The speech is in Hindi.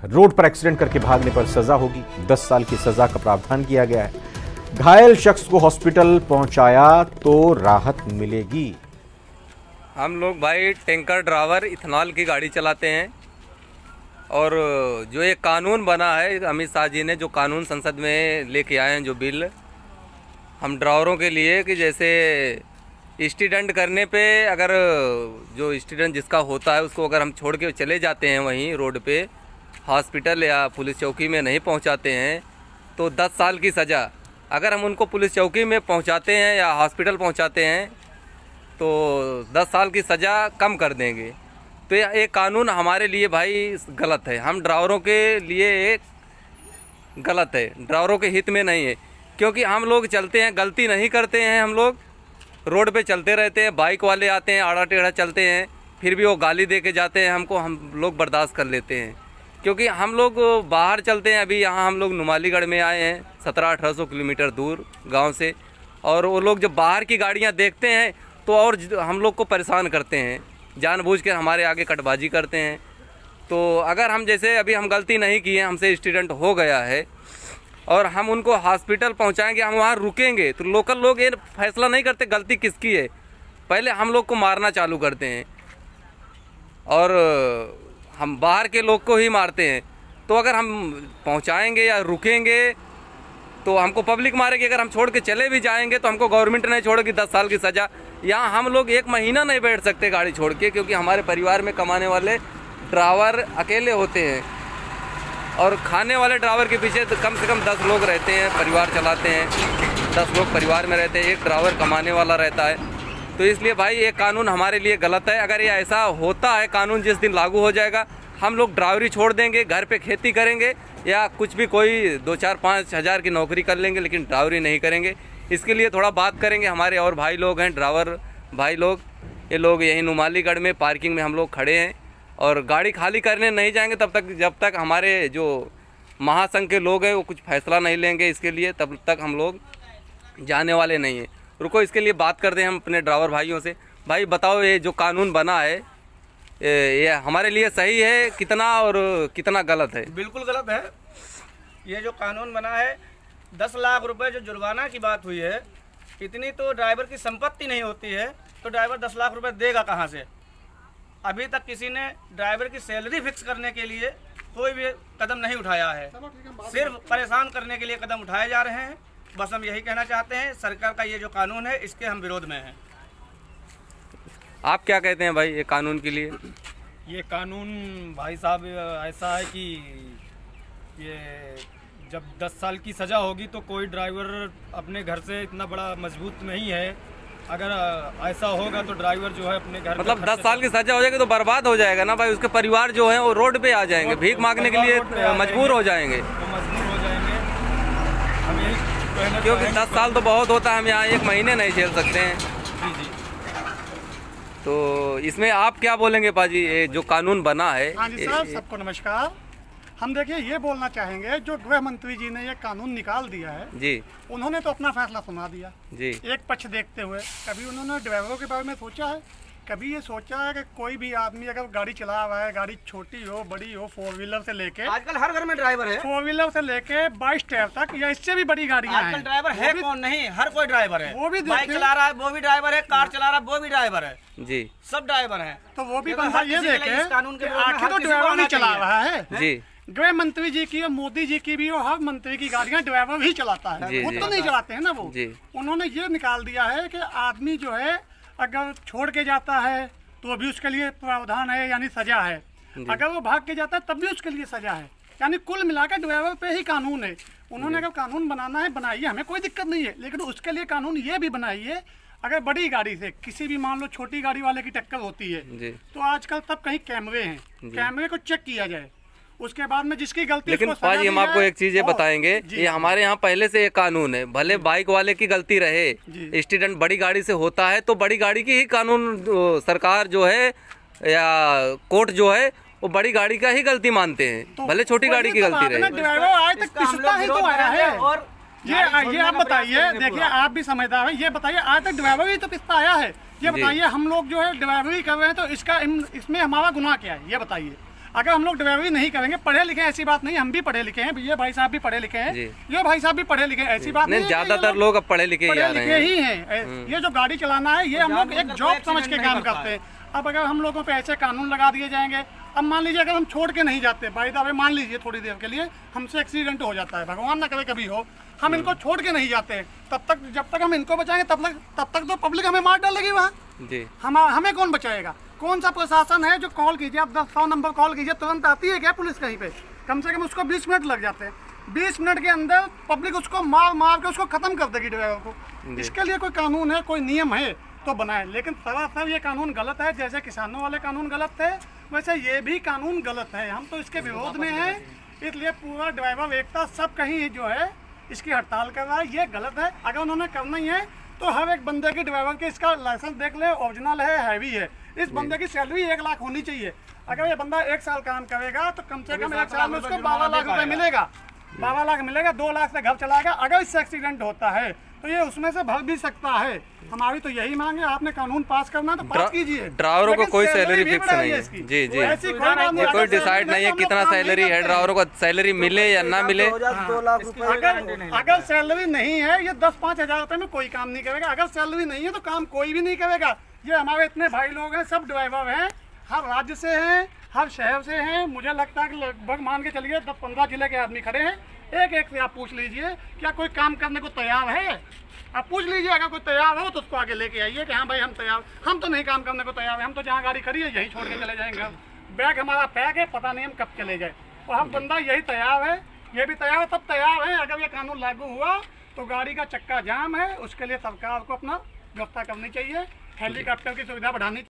रोड पर एक्सीडेंट करके भागने पर सजा होगी। 10 साल की सजा का प्रावधान किया गया है। घायल शख्स को हॉस्पिटल पहुंचाया तो राहत मिलेगी। हम लोग भाई टैंकर ड्राइवर इथेनॉल की गाड़ी चलाते हैं और जो ये कानून बना है अमित शाह जी ने, जो कानून संसद में लेके आए हैं, जो बिल हम ड्राइवरों के लिए कि जैसे एक्सीडेंट करने पे अगर जो एक्सीडेंट जिसका होता है उसको अगर हम छोड़ के चले जाते हैं वहीं रोड पे हॉस्पिटल या पुलिस चौकी में नहीं पहुंचाते हैं तो 10 साल की सज़ा। अगर हम उनको पुलिस चौकी में पहुंचाते हैं या हॉस्पिटल पहुंचाते हैं तो 10 साल की सज़ा कम कर देंगे। तो ये कानून हमारे लिए भाई गलत है, हम ड्राइवरों के लिए एक गलत है, ड्राइवरों के हित में नहीं है। क्योंकि हम लोग चलते हैं, गलती नहीं करते हैं, हम लोग रोड पे चलते रहते हैं, बाइक वाले आते हैं आड़ा टेढ़ा चलते हैं, फिर भी वो गाली दे के जाते हैं हमको, हम लोग बर्दाश्त कर लेते हैं। क्योंकि हम लोग बाहर चलते हैं, अभी यहाँ हम लोग नुमालीगढ़ में आए हैं 1700-1800 किलोमीटर दूर गांव से, और वो लोग जब बाहर की गाड़ियाँ देखते हैं तो और हम लोग को परेशान करते हैं, जानबूझकर हमारे आगे कटबाजी करते हैं। तो अगर हम जैसे अभी हम गलती नहीं की है, हमसे एक्सीडेंट हो गया है और हम उनको हॉस्पिटल पहुंचाएंगे, हम वहाँ रुकेंगे तो लोकल लोग ये फैसला नहीं करते गलती किसकी है, पहले हम लोग को मारना चालू करते हैं और हम बाहर के लोग को ही मारते हैं। तो अगर हम पहुंचाएंगे या रुकेंगे तो हमको पब्लिक मारेगी, अगर हम छोड़ के चले भी जाएंगे तो हमको गवर्नमेंट नहीं छोड़ेगी 10 साल की सज़ा। यहाँ हम लोग 1 महीना नहीं बैठ सकते गाड़ी छोड़ के, क्योंकि हमारे परिवार में कमाने वाले ड्राइवर अकेले होते हैं और खाने वाले ड्राइवर के पीछे तो कम से कम 10 लोग रहते हैं, परिवार चलाते हैं, 10 लोग परिवार में रहते हैं, एक ड्राइवर कमाने वाला रहता है। तो इसलिए भाई ये कानून हमारे लिए गलत है। अगर ये ऐसा होता है कानून जिस दिन लागू हो जाएगा, हम लोग ड्राइवरी छोड़ देंगे, घर पे खेती करेंगे या कुछ भी कोई 2-4-5 हज़ार की नौकरी कर लेंगे, लेकिन ड्राइवरी नहीं करेंगे। इसके लिए थोड़ा बात करेंगे, हमारे और भाई लोग हैं ड्राइवर भाई लोग, ये लोग यहीं नुमालीगढ़ में पार्किंग में हम लोग खड़े हैं और गाड़ी खाली करने नहीं जाएंगे तब तक, जब तक हमारे जो महासंघ के लोग हैं वो कुछ फैसला नहीं लेंगे इसके लिए, तब तक हम लोग जाने वाले नहीं हैं। रुको, इसके लिए बात करते हैं हम अपने ड्राइवर भाइयों से। भाई बताओ, ये जो कानून बना है ये हमारे लिए सही है कितना और कितना गलत है? बिल्कुल गलत है। ये जो कानून बना है 10 लाख रुपए जो जुर्माना की बात हुई है, इतनी तो ड्राइवर की संपत्ति नहीं होती है, तो ड्राइवर 10 लाख रुपए देगा कहाँ से? अभी तक किसी ने ड्राइवर की सैलरी फिक्स करने के लिए कोई भी कदम नहीं उठाया है, सिर्फ परेशान करने के लिए कदम उठाए जा रहे हैं। बस हम यही कहना चाहते हैं, सरकार का ये जो कानून है इसके हम विरोध में हैं। आप क्या कहते हैं भाई ये कानून के लिए? ये कानून भाई साहब ऐसा है कि ये जब 10 साल की सज़ा होगी तो कोई ड्राइवर अपने घर से इतना बड़ा मजबूत नहीं है। अगर ऐसा होगा तो ड्राइवर जो है अपने घर मतलब 10 साल की सजा हो जाएगी तो बर्बाद हो जाएगा ना भाई, उसके परिवार जो है वो रोड पे आ जाएंगे, भीख मांगने के लिए मजबूर हो जाएंगे। हम यही कहना, क्योंकि 10 साल तो बहुत होता है, हम यहाँ 1 महीने नहीं झेल सकते हैं। जी। तो इसमें आप क्या बोलेंगे पाजी, ये जो कानून बना है? हाँ जी साहब, सबको नमस्कार। हम देखिए ये बोलना चाहेंगे, जो गृह मंत्री जी ने ये कानून निकाल दिया है जी, उन्होंने तो अपना फैसला सुना दिया जी, एक पक्ष देखते हुए। कभी उन्होंने ड्राइवरों के बारे में सोचा है? कभी ये सोचा है कि कोई भी आदमी अगर गाड़ी चला रहा है, गाड़ी छोटी हो बड़ी हो, 4 व्हीलर से लेके, आजकल हर घर में ड्राइवर है, 4 व्हीलर से लेके 22 टायर तक या इससे भी बड़ी गाड़ियां हैं। आजकल ड्राइवर है कौन नहीं, हर कोई ड्राइवर है। वो भी बाइक चला रहा है वो भी ड्राइवर है, कार चला रहा है वो भी ड्राइवर है, जी, सब ड्राइवर है। तो वो भी बंदा ये देखे कानून के आखिर तो ड्राइवर नहीं चला रहा है। जी, गृह मंत्री जी की और मोदी जी की भी और हर मंत्री की गाड़ियां ड्राइवर ही चलाता है, जी, वो जी, तो नहीं चलाते हैं ना वो। जी। उन्होंने ये निकाल दिया है कि आदमी जो है अगर छोड़ के जाता है तो भी उसके लिए प्रावधान है, यानी सजा है। अगर वो भाग के जाता है तब भी उसके लिए सजा है, यानी कुल मिलाकर ड्राइवर पे ही कानून है। उन्होंने अगर कानून बनाना है बनाइए, हमें कोई दिक्कत नहीं है, लेकिन उसके लिए कानून ये भी बनाइए अगर बड़ी गाड़ी से किसी भी मान लो छोटी गाड़ी वाले की टक्कर होती है तो आजकल तब कहीं कैमरे हैं, कैमरे को चेक किया जाए, उसके बाद में जिसकी गलती। लेकिन पाजी हम आपको एक चीज ये बताएंगे, ये हमारे यहाँ पहले से ये कानून है, भले बाइक वाले की गलती रहे, एक्सीडेंट बड़ी गाड़ी से होता है तो बड़ी गाड़ी की ही कानून सरकार जो है या कोर्ट जो है वो बड़ी गाड़ी का ही गलती मानते हैं, तो भले छोटी गाड़ी की गलती रहे। ड्राइवर आज तक पिसता ही तो आया है। और ये आप बताइए, देखिए आप भी समझदार हैं, ये बताइए आज तक ड्राइवर ही तो पिसता आया है। ये बताइए हम लोग जो है ड्राइवरी कर रहे हैं तो इसमें हमारा गुनाह क्या है, ये बताइए। अगर हम लोग ड्राइवरी नहीं करेंगे, पढ़े लिखे ऐसी बात नहीं, हम भी पढ़े लिखे हैं, ये भाई साहब भी पढ़े लिखे हैं, ये भाई साहब भी पढ़े लिखे हैं, ऐसी बात नहीं। ज्यादातर लोग अब पढ़े लिखे ही हैं। ये जो गाड़ी चलाना है ये हम लोग एक जॉब समझ के काम करते हैं। अब अगर हम लोगों पे ऐसे कानून लगा दिए जाएंगे, अब मान लीजिए अगर हम छोड़ के नहीं जाते, बाय द वे मान लीजिए थोड़ी देर के लिए हमसे एक्सीडेंट हो जाता है, भगवान ना करे कभी हो, हम इनको छोड़ के नहीं जाते, तब तक जब तक हम इनको बचाएंगे तब तक तो पब्लिक हमें मार डालेगी वहाँ जी। हमें कौन बचाएगा? कौन सा प्रशासन है जो कॉल कीजिए आप 100 नंबर कॉल कीजिए तुरंत आती है क्या पुलिस कहीं पे? कम से कम उसको 20 मिनट लग जाते हैं। 20 मिनट के अंदर पब्लिक उसको मार के उसको खत्म कर देगी ड्राइवर को। इसके लिए कोई कानून है, कोई नियम है तो बनाए, लेकिन सरासर ये कानून गलत है। जैसे किसानों वाले कानून गलत थे वैसे ये भी कानून गलत है। हम तो इसके विरोध में हैं, इसलिए पूरा ड्राइवर एकता सब कहीं जो है इसकी हड़ताल कर रहा है। ये गलत है। अगर उन्होंने करना ही है तो हर एक बंदे के ड्राइवर के इसका लाइसेंस देख ले, ओरिजिनल है, हैवी है। इस बंदे की सैलरी 1 लाख होनी चाहिए। अगर ये बंदा 1 साल काम करेगा तो कम से कम 1 साल में उसको 12 लाख रुपए मिलेगा। 12 लाख मिलेगा, 2 लाख से घर चलाएगा। अगर इससे एक्सीडेंट होता है तो ये उसमें से भर भी सकता है। हमारी तो यही मांग है, आपने कानून पास करना तो पास कीजिए। ड्राइवरों को कोई सैलरी फिक्स नहीं है जी जी, ये कोई डिसाइड नहीं है कितना सैलरी है ड्राइवरों को, सैलरी मिले या ना मिले। अगर सैलरी नहीं है, ये 10-5 हजार रुपए में कोई काम नहीं करेगा। अगर सैलरी नहीं है तो काम कोई भी नहीं करेगा। ये हमारे इतने भाई लोग हैं, सब ड्राइवर हैं, हर राज्य से हैं, हर शहर से हैं। मुझे लगता है कि लगभग मान के चलिए 10-15 जिले के आदमी खड़े हैं। एक से आप पूछ लीजिए क्या कोई काम करने को तैयार है? आप पूछ लीजिए, अगर कोई तैयार हो तो उसको आगे लेके आइए कि हाँ भाई हम तैयार। हम तो नहीं काम करने को तैयार है, हम तो जहाँ गाड़ी खड़ी है यहीं छोड़ के चले जाएंगे। बैग हमारा पैक है, पता नहीं हम कब चले जाए। और हम बंदा यही तैयार है, ये भी तैयार है, सब तैयार है। अगर ये कानून लागू हुआ तो गाड़ी का चक्का जाम है, उसके लिए सरकार को अपना व्यवस्था करनी चाहिए, हेलीकॉप्टर की सुविधा बढ़ानी चाहिए।